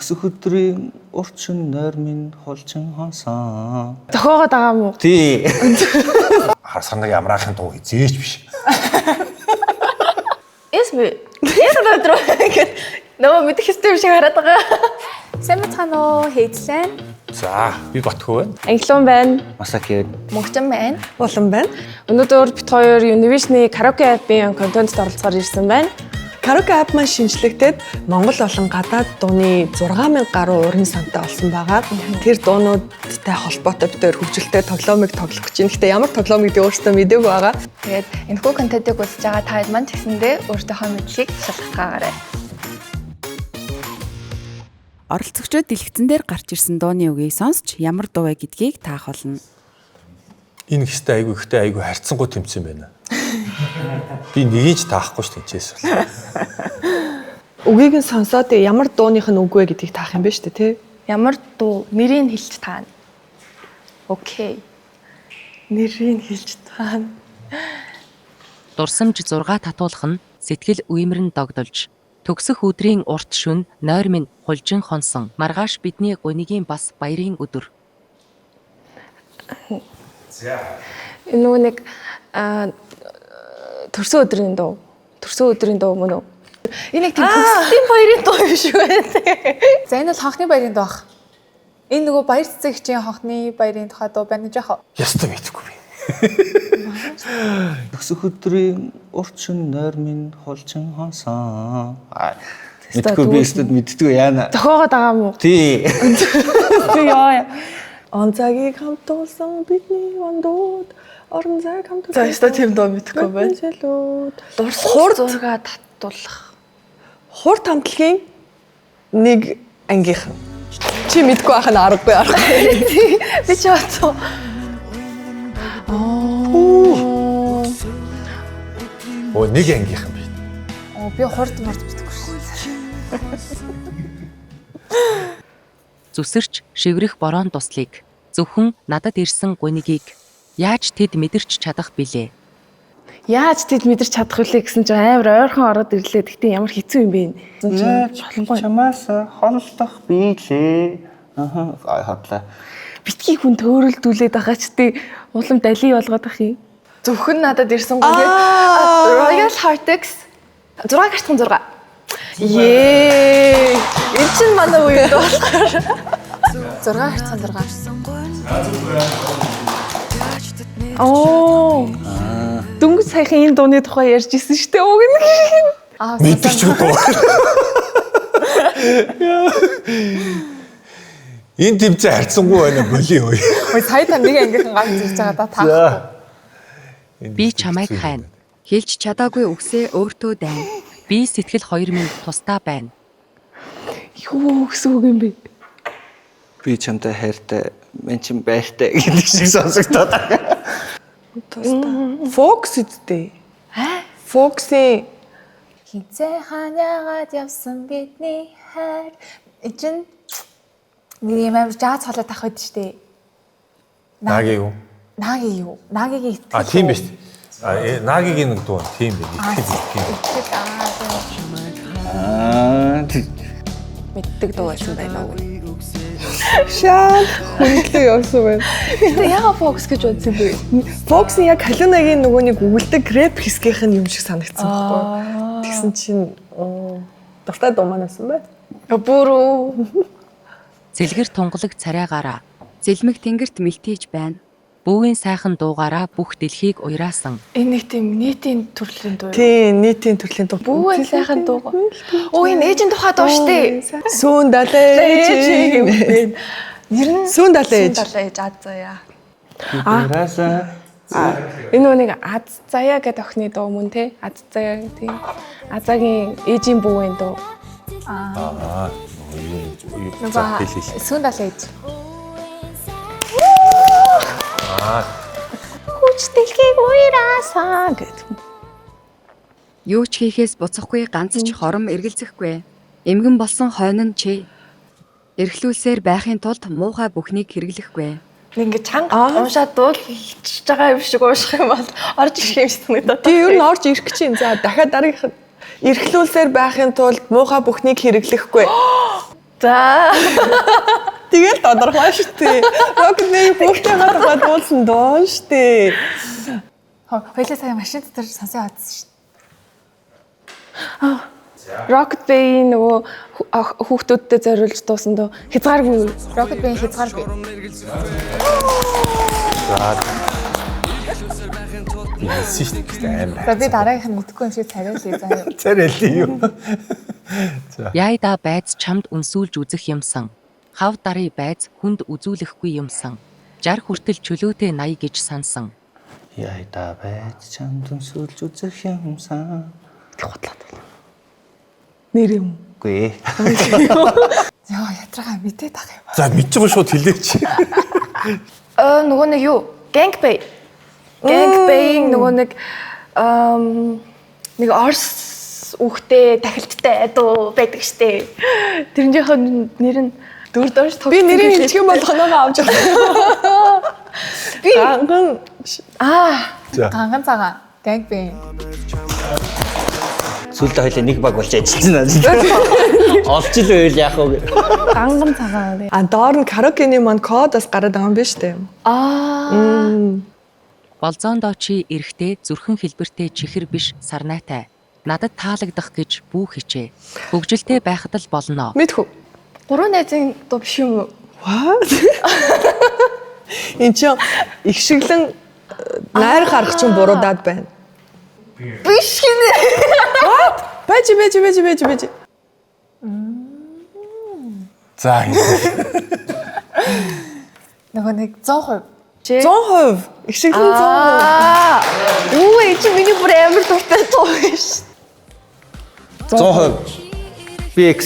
Төгсөх өдрийн урчин нойр минь холчин хонсон. Зохиогоод байгаа юм уу? Тий. Харсарнаг ямраахын дуу хизээч биш. Эсвэ. Яагаад өдрөө нөө мэдэх хэвээр шиг хараад байгаа. Сайн бацхан уу, Хэйзлэн. За, би Батхүү байна. Англиун байна. Масаки. Мөнгчэн байна. Улан байна. Өнөөдөр бит хоёр Univision-ы караоке апп-ийн контентэд оролцохоор ирсэн байна. Караоке апп маань шинжлэхдээ Монгол болон гадаад дууны 6000 гаруй уран сантай болсон байгаа. Тэр дуунуудтай холбоотой бид хоёр хөгжилтэй тоглоомыг тоглох гэж байна. Гэхдээ ямар тоглоом гэдгийг өөрсдөө мэдээгүй байгаа. Тэгээд энэхүү контентыг үзэж байгаа та хэд маань ч гэсэндээ өөртөөхөө мэдлэгийг шалгахгаарай. Оролцогчдод дэлгэцэн дээр гарч ирсэн дууны үгийг сонсч ямар дуу вэ гэдгийг таах болно. Энэ хэстэй айгүй харьцангуй тэмцэн байна. Би нэгийг ч таахгүй ш тэнцээс бол. Үгийг нь сонсоод ямар дууных нь үг вэ гэдгийг таах юм ба шүү дээ, тий? Ямар дуу нэрийг хэлж таана. Окей. Нэрийг хэлж таана. Дурсамж 6 татуулах нь сэтгэл үемрэн догдолж төгсөх өдрийн урт шөнө нойр минь хулжин хонсон маргааш бидний гунигийн бас баярын өдөр. Энэ нөгөө нэг төрсөн өдрийн дуу. Төрсөн өдрийн дуу мөн үү? Энэ нэг тийм төгслийн баярын дуу юм шиг байна. За энэ бол хонхны баярын дуу ах. Энэ нөгөө баяр цэцэгчийн хонхны баярын тухай дуу байна гэж яах вэ? Ястаа мэдгүй би. Төгсөх өдрийн урчин нойр минь холчин хонсон. Мэдгүй би өстөд мэддэггүй яана. Зохиогоод байгаа юм уу? Тий. Яа. Он цагийг хамтуулсан бидний ондууд орон цаг хамтуулсан. За яста тийм дуу мэдхгүй байна. Хурд зураг татуулах. Хурд хамтлагийн нэг ангийнхан. Чи мэдгүй байх нь аргагүй. Би ч бодсон. Оо нэг ангийнхан би. Оо би хурд мэдхгүй шээ. Зүсэрч шиврэх борон туслыг зөвхөн надад ирсэн гунигийг яаж тэд мэдэрч чадах билээ. Яаж тэд мэдэрч чадах вүлээ гэсэн чинь амар ойрхон ороод ирлээ. Гэтэ ямар хэцүү юм бэ? Чамаас холдох билээ. Хатлаа. Битгий хүн төөрөлдүүлээд байгаа ч тий улам дали болгоод ах юм. Зөвхөн надад ирсэн гоо тэгээ Royal Heartex 6 гартхан 6. Ее. Энэ чинь манай үед болохоор 6 гартхан 6. Оо. Дөнгөж саяхан энэ дууны тухай ярьж ирсэн шүү дээ. Уг нь. Мэдчихгүй. Энэ тэмцээ харьцангуй байна боли өө. Ой сая та нэг ангийнхан ганц ирж байгаа да таахгүй. Би чамайг хайна. Хэлж чадаагүй үгсээ өөртөө дайна. Би сэтгэл хоёр минь тусдаа байна. Юу гэсэн үг юм бэ? Би чамтай хайртай, мен ч байртай гэдэг шиг сонсогдоод байгаа. Фокс үстэй. Фокси Хинцээ ханаагаад явсан бидний хайр. Эчин нэг юм амар жаз холоо тах байд штэ. Наги юу? Наги юу? Нагигийн итгэл. А тийм биз. Нагигийн нэг дуу тийм би. Мэддэг дуу байсан байна уу? шал хүндлээ явсан байна. Гэтэ яга фокус гэж бодсон бэ? Фокс нь яг Калунагийн нөгөө нэг өгүүлдэг рэп хэсгийнх нь юм шиг санагдсан байхгүй. Тэгсэн чинь дуртай дуу манайсан бай. Бүрөө. Зэлгэр тунгалаг царайгаараа зэлмэг тэнгэрт мэлтийж байна. Бүүгийн сайхан дуугаараа бүх дэлхийг уяраасан. Энэ нэг тийм нийтийн төрлийн дуу. Тийм, нийтийн төрлийн дуу. Бүүгийн сайхан дуу. Оо энэ ээжийн тухай дуу штэ. Сүүн далээ. Нэр нь Сүүн далээ. Далээж ад заяа. Энэ нэг аз заяа гэдэг охины дуу мөн те? Az заяа тийм. Азагийн ээжийн бүүгийн дуу. Сүүн далээж. Хүч дэлхийг уяраасан гэдэг. Юу ч хийхээс буцахгүй ганц ч хором эргэлзэхгүй. Эмгэн болсон хойно нь чи. Эрхлүүлсээр байхын тулд муухай бүхнийг хэрэглэхгүй. Ингээ чанга уншаад дуулж байгаа юм шиг уушах юм бол орж ирэх юм шиг санагдаад. Тийм ер нь орж ирэх гэж юм. За дахиад дараагийнх нь эрхлүүлсээр байхын тулд муухай бүхнийг хэрэглэхгүй. За. Тэгэл тодорхой шүү дээ. Rocketman хүүхдийнхээ тухай дуулсан дуун шүү дээ. Хоёлаа сая машин дотор сонсоо авчихсан шүү. Rocketman нөгөө хүүхдүүдтэй зориулж дуусан дөө хязгааргүй. Rocketman хязгааргүй. Хэлсэн шүү дээ аим. За би дараагийнх нь мэдгүй юм шиг царайлъя заа. Царайлъя юу? Яйда байц чамд үнсүүлж үзэх юмсан. Хав дарыг байц хүнд үзүүлэхгүй юмсан. 60 хүртэл чөлөөтэй 80 гэж сансан. Яйда байж чамд сүлж үзэх юмсан. Нэр юм. Үгүй ээ. Яа ятрага мэдээд байгаа юм. За мэдж байгаа шууд хэлээч. Нөгөө нэг юу? Gangbang. Gangbang нөгөө нэг нэг Орс үхтэй тахилттай дуу байдаг штэ. Тэрнийхээ нэр нь дөрөвдөрж тоглож. Би нэрийг хэлчих юм бол тоноогоо авч явах. Би ганган Ганган цагаан Gangbang. Сүлдө хоёлаа нэг баг болж ажиллана. Олж ил байл яах вэ? Ганган цагаан. Доор нь караокений маань код бас гараад байгаа юм биш үү? Болзоондоо чи эрэхтэй зүрхэн хэлбэртэй чихэр биш сарнайтай. Надад таалагдах гэж бүү хичээ. Хөгжилтэй байхад л болно. Мэдхүү. Гурван найзын дуу биш юм уу? What? Энд чинь их шиглэн найр харах чинь буруудаад байна. Биш гинэ. Бэж. За Нөгөө нэг 100%. 100% их шиглэн 100%. Юу ээ чи миний бүр амар дуртай дуу биш. 100% BX.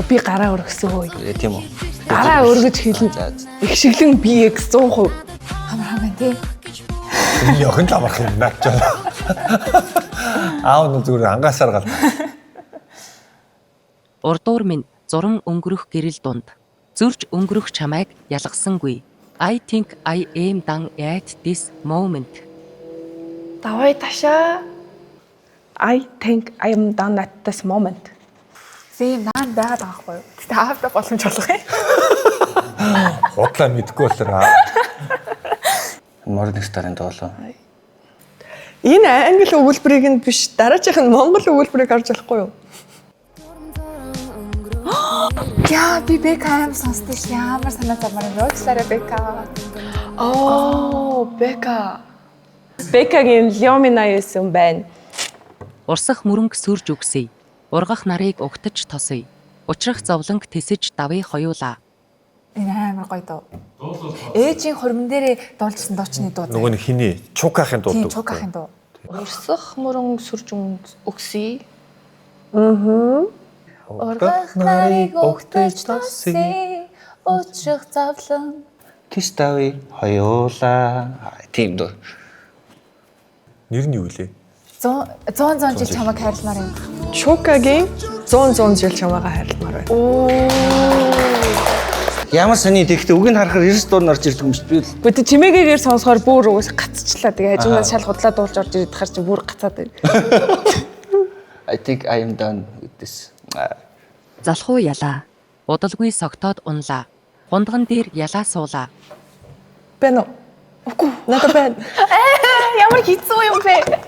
Би гараа өргөсөн хөөе. Тийм үү. Гараа өргөж хэлнэ. Их шиглэн BX 100%. Хамаа тий. энэ охин л амарх юм наач. Аав нь зүгээр ангаасаар гал. Урдуур минь зуран өнгөрөх гэрэл дунд. Зүрж өнгөрөх чамайг ялгасангүй. I think I am done at this moment. Давай таша. I think I am done at this moment. Зэм наан байгаад байгаа хгүй юу? Гэтэ аавда боломж олох юм. Худлаа мэдгүй болохоор Morning Star-ын доолоо. Энэ англи өгүүлбэрийг нь биш дараачих нь монгол өгүүлбэрийг харж болохгүй юу? Яа би Бека сонсдог ш ямар санаа замаар юм уучлаарай Бека. Бека. Бекагийн Лёмина юм байна. Урсах мөрөнгө сүрж үгсэе. Ургах нарыг угтаж тосъё. Учрах зовлонг тэсэж давыг хоёулаа. Энэ амар гоё дуу. Ээжийн хурман дээрээ дуулжсан дуучны дуу. нөгөө нэг хиний чукахын Тийм дуудаг. чукахын дуу. Урсах мөрөнгө сүрж өгсөй. Ургах нарыг угтаж тосъё. Учрах зовлон Тис давыг хоёулаа. Тийм дөө. Нэр нь юу лээ? 100 жил чамайг хайрламаар юм. Чукагийн 100 жил чамаагаа хайрламаар байна. Ямар сони тэгтээ үг нь харахаар 90 дуур орж ирдэг юм шүү дээ. Бүтэ чимээгээр сонсохоор бүр уус гацчлаа. Тэгээ хажуунаас шал худлаа дуулж орж ирээд хар чи бүр гацаад байна. I think I am done with this. Залхуу ялаа. Удалгүй согтоод унлаа. Гундган дээр ялаа суулаа. Бэнэ. Үгүй надад байна. Ямар хэцүү юм бэ?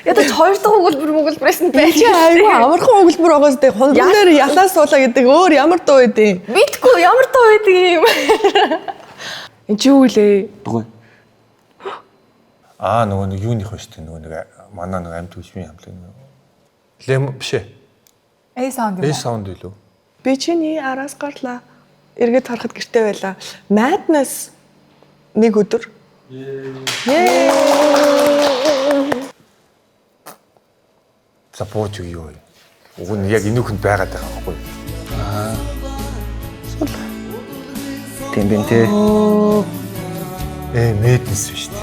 Ядаж хоёр дахь өгүүлбэрээс нь Би чи айгүй амархан өгүүлбэр байгаа зү хундган дээр ялаа суулаа гэдэг өөр ямар дуу байдیں۔ мэдгүй ямар дуу байдаг юм. Энд чи юу лээ? Дугуй. Нөгөө нэг юуных ба штэ нөгөө нэг манай нэг амьд хүчмийн хамтлаг нэг. Лем биш ээ. A sound юм. Sound илүү. Би чиний араас гарлаа. Эргээд харахад гэртээ байлаа. Madness нэг өдөр. За бууж юу вэ? Уг нь яг энүүхэнд байгаад байгаа байхгүй юу? Тийм бинтээ. Мэднэс биш үү?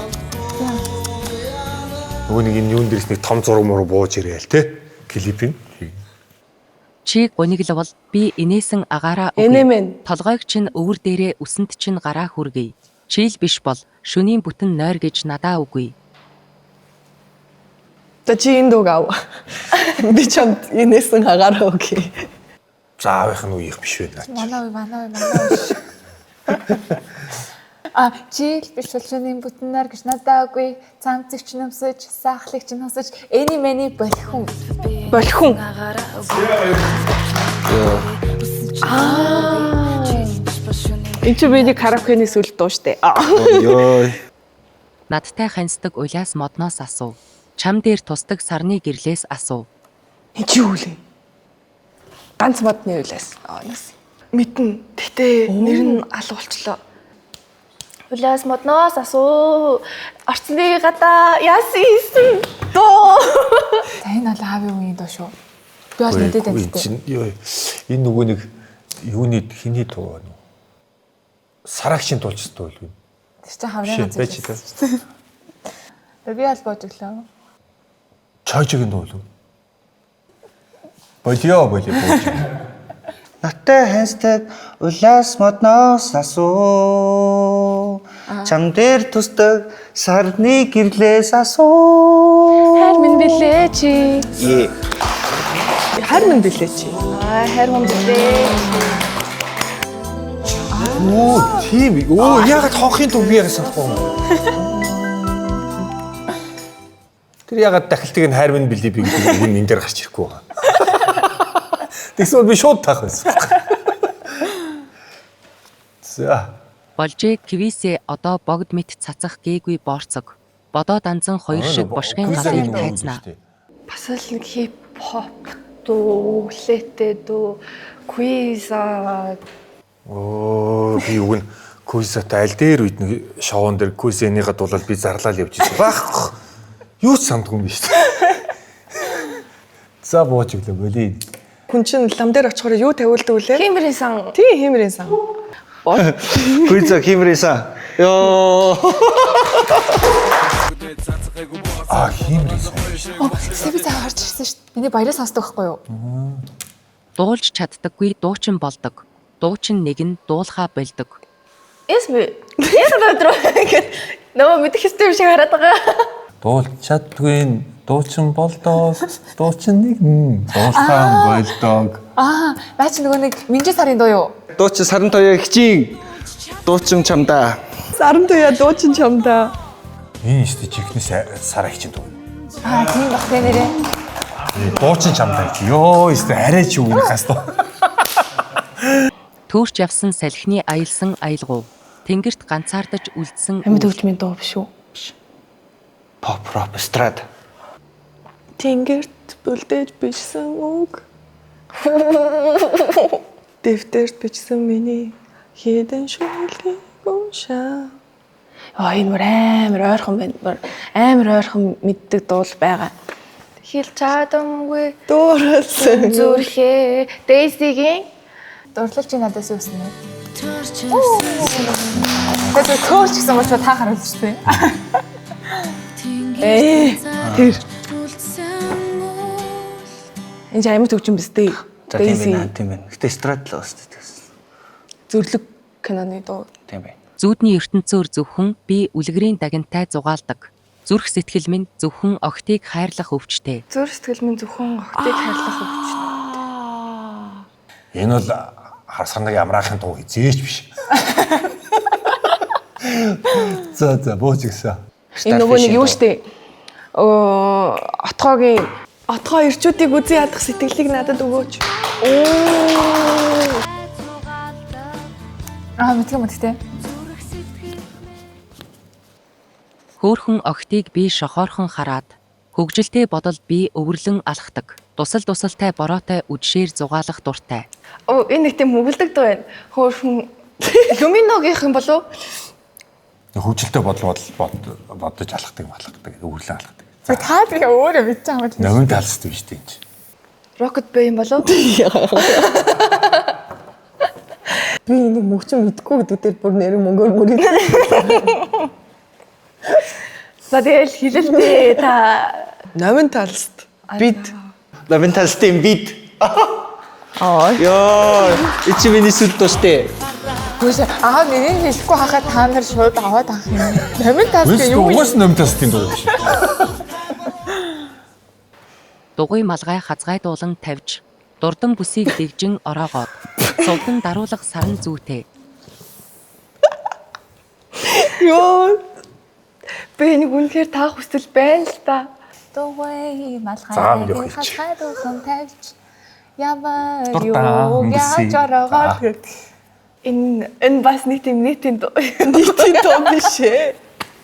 Нөгөө нэг энэ юун дээрс нэг том зураг муруу бууж ирээл те. Клипинг. Чи гуниглавал би инээсэн агаараа Энэмэн. Толгойг чинь өвөр дээрээ үсэнд чинь гараа хүргэе. Чийл биш бол шөнийн бүтэн нойр гэж надаа үгүй. За чи энэ дууг ав. Би чамд инээсэн хагаараа өгье. заавынх нь үеих биш вэ наа. Манай ш. Жил биш шулжууны бүтнээр гэж надад үгүй. Цамцыг ч нөмсөж, саахлыг ч нөмсөж, эний мэний болхун. Болхун. Энд чи миний караокены сүлд дуу штэ. Йой. Надтай ханьцдаг улаас модноос асуу. Чам дээр тусдаг сарны гэрлээс асуу. Энд чи юу вэ? Ганц модны үлээс. Мэднэ. Гэтэ нэр нь алуулчлаа. Улаас модноос асуу. Орцны гадаа яасан доо. За энэ бол аавын үеийн дуу шүү. Би бол мэдээд байна гэдэг. Йой. Энэ нөгөө нэг юуны хиний дуу байна уу? Сарагчийн тулч дуу л үү? Тэр чинь хаврын ганц. Байж таа. Би аль бож өглөө. Чойжгийн дуу л үү? Болио. Надтай ханьцдаг улаас модноос асуу. Чам дээр тусдаг сарны гэрлээс асуу. Хайр минь билээ чи. Хайр минь билээ чи. Хайр минь билээ. Оо, тийм. Оо, ягаад хонхын дуу би ягаад санахгүй юм? Тэр ягаад дахилтыг нь хайр минь билээ би гэдэг юм энэ дээр гарч ирэхгүй байгаа. Тэгсэн би шууд таах байсан. За. Болжээ квисээ одоо богд мэт цацах гээгүй борцог. Бодоо данзан хоёр шиг бошгын галыг тайзнаа. Бас л нэг хип хоп дуу, летэ дуу, квиза. Оо, би үгүй квизатай аль дээр үед нэг шоуун дээр квизэнийга дуулал би зарлал явж ирсэн. Баах. Юу ч сандгүй юм биш. За бууж өглөө болий. Хүн чинь лам дээр очихоор юу тавиулдаг вүлээ? Химрийн сан. Тий, химрийн сан. Куйца химрэса. Ёо. Химрэс. Сэби цаа харж ирсэн шүү дээ. Миний баяраас сонсдог байхгүй юу? Дуулж чаддаггүй дуучин болдог. Дуучин нэг нь дуулахаа болдог. Эсвэ. Ясад өдрөө ингээд нөө мэдэх хэстэй шиг хараад байгаа. Дуулж чаддгүй дуучин болдоо. Дуучин нэг нь дуулахаа болдог. Баач нөгөө нэг Минжи сарын дуу юу? Дуучин саран тоёо хичийн. Дуучин чамда. Саран туяа дуучин чамда. Энэ ихтэй чихнээс сараа хичээн дуу. Тийм бах тэ нэрээ. Дуучин чамдаа чи. Йоо, ихтэй арай чи үгүй хас доо. Төөрч явсан салхины аялсан аялгуу. Тэнгэрт ганцаардаж үлдсэн. Амьд өвчмийн дуу биш үү? Pop rock strad. Тэнгэрт бүлдэж бичсэн үг. Дэвтэрт бичсэн миний хэдэн шүлгийг уншаа. Энэ мөр амар ойрхон байна. Амар ойрхон мэддэг дуул байгаа. Хил чадамгүй Дууралсан зүрхээ Дэйсигийн Дурлалч надаас юу өснө? Тэгээд коуч гэсэн бол та харуулж штэ. тэр. Энд ч амьд өвчин биз дээ. За тийм байна. Гэтэ strad л өстэй. Зүрлэг киноны дуу. Тийм байна. Зүудний ертөнцөөр зөвхөн би үлгэрийн дагинтай зугаалдаг. Зүрх сэтгэл минь зөвхөн огтыг хайрлах өвчтэй. зүрх сэтгэл минь зөвхөн огтыг хайрлах өвч. Энэ бол харсандаг ямраахын дуу хизээч биш. За бууж гисэн. Энэ нөгөө нэг юу штэ. Отгоо ирчүүдийг үзий ядах сэтгэлийг надад өгөөч. Мэдээ. Хөөхөн огтыг би шохоорхон хараад хөгжилтэй бодол би өвөрлөн алхдаг. Тусалтай бороотой үдшээр зугаалах дуртай. Энэ нэг тийм мөвлөдөг дуу байна. Хөөхөн Люминогийнх юм болов? Хөгжилтэй бодож алхдаг өвөрлөн алхдаг. За та би өөрөө мэдчихэж байгаа юм. Номын талст биш тийм чи. Rocket Boy юм болов? Би нэг мөвчин мэдгүй гэдэг дээр бүр нэр мөнгөөр мөрөд. За тэгэл хэлэлтэй та Номын талст бид Номын талстын бид. Ёо, ичи миний сүлд тустэй. Гүйс нэрийг хэлэхгүй хахад та нар шууд аваад авах юм. Номын талс юу юм? Угаас номын талстын дуу биш. Дугуй малгай хазгай дуулан тавьж Дурдан бүсийг дэгжин ороогоод цуглан даруулах саран зүйтэй. Йоо. Би нэг үнэхээр таах хүсэл байна л да. Дугуй Заам малхай явах гэж. хасхайдухан тавьж ямар Дуртаан юу бүсий. яаж ороогоор Энэ бас нэг тийм нийтийн дуу биш ээ.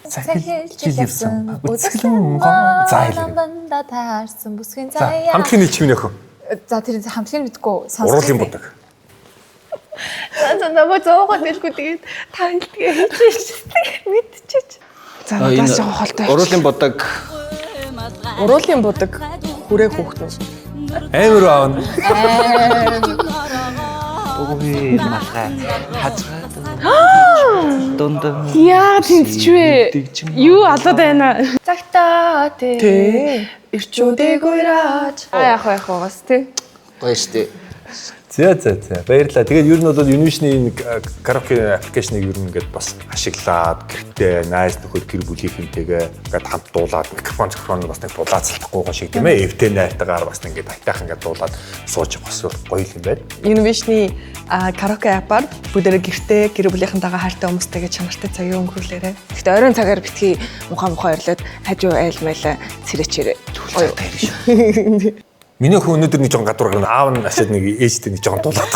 Сахилж явсан үзэсгэлэн гоо. За хэлээ. дандаа таарсан бүсгийн За заяа. хамтлагийн нийлчмийн өхөө. За тэр хамтлагийг мэдгүй Уруулын будаг. За намайг зоогоо дэлгүү тэгээд та хэлтгээ хэлчихсэн мэдчихэж. За надаас жоохон холтой. Уруулын бодог. Уруулын будаг хүрээ хүүхдүүд. Амар аавна. Дугуй малгай. Хазгаад. Дундан. Яа тэнцвэ. Юу алаад байна? Цагтаа тий. Ирчүүдийг уйраач. Яах бас тий. Гоё штэ. За. Баярлалаа. Тэгээд ер нь бол Univision-ийн караоке аппликейшнийг ер нь ингээд бас ашиглаад гэртээ найз нөхөд гэр бүлийнхэнтэйгээ ингээд хамт дуулаад микрофон бас нэг дулаацлахгүй шиг тийм ээ. Эвтэй найтагаар бас ингээд айтайхан ингээд дуулаад сууж бас гоё юм байна. Univision-ийн караоке апаар бүгдээрээ гэртээ гэр бүлийнхэнтэйгээ хайртай хүмүүстэйгээ чанартай цагийг өнгөрүүлээрэ. Гэхдээ оройн цагаар битгий мухаа орлоод хажуу айл маяла цэрэчээрээ. Миний хөө өнөөдөр нэг жоохон гадуур гэнэ аав нь ашаад нэг ээжтэй нэг жоохон дуулаад.